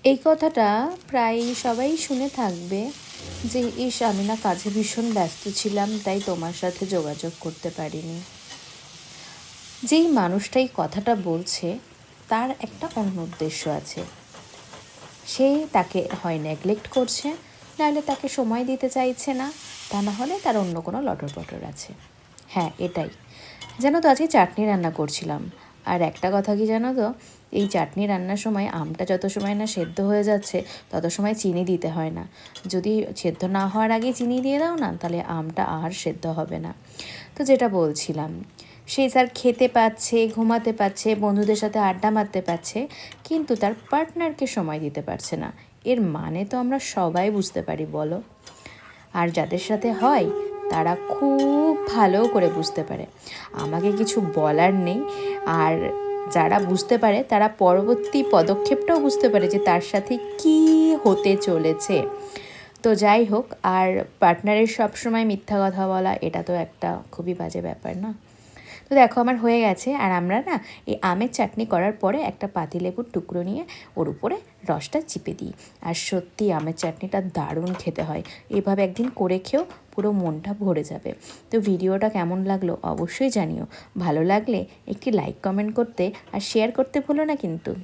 এই কথাটা প্রায় সবাই শুনে থাকবে যে ইস, আমি না কাজে ভীষণ ব্যস্ত ছিলাম, তাই তোমার সাথে যোগাযোগ করতে পারিনি। যেই মানুষটাই কথাটা বলছে তার একটা অন্য উদ্দেশ্য আছে। সে তাকে হয় নেগলেক্ট করছে, নাহলে তাকে সময় দিতে চাইছে না, তা না হলে তার অন্য কোনো লটর পটর আছে। হ্যাঁ, এটাই। জানো তো, আজকে চাটনি রান্না করছিলাম। আর একটা কথা কি জানো তো, এই চাটনি রান্নার সময় আমটা যত সময় না সেদ্ধ হয়ে যাচ্ছে তত সময় চিনি দিতে হয় না। যদি সেদ্ধ না হওয়ার আগে চিনি দিয়ে দাও না, তাহলে আমটা আর সেদ্ধ হবে না। তো যেটা বলছিলাম, সে স্যার খেতে পাচ্ছে, ঘুমাতে পাচ্ছে, বন্ধুদের সাথে আড্ডা মারতে পারছে, কিন্তু তার পার্টনারকে সময় দিতে পারছে না। এর মানে তো আমরা সবাই বুঝতে পারি, বলো? আর যাদের সাথে হয় তারা খুব ভালো করে বুঝতে পারে। আমাকে কিছু বলার নেই। আর যারা বুঝতে পারে তারা পরবর্তী পদক্ষেপটাও বুঝতে পারে যে তার সাথে কী হতে চলেছে। তো যাই হোক, আর পার্টনারের সবসময় মিথ্যা কথা বলা, এটা তো একটা খুবই বাজে ব্যাপার, না? তো দেখো, আমার হয়ে গেছে। আর আমরা না এই আমের চাটনি করার পরে একটা পাতিলেবুর টুকরো নিয়ে ওর উপরে রসটা চিপে দিই। আর সত্যি আমের চাটনিটা দারুণ খেতে হয়। এভাবে একদিন করে খেও, পুরো মনটা ভরে যাবে। তো ভিডিওটা কেমন লাগলো অবশ্যই জানিও। ভালো লাগলে একটি লাইক, কমেন্ট করতে আর শেয়ার করতে ভুলো না কিন্তু।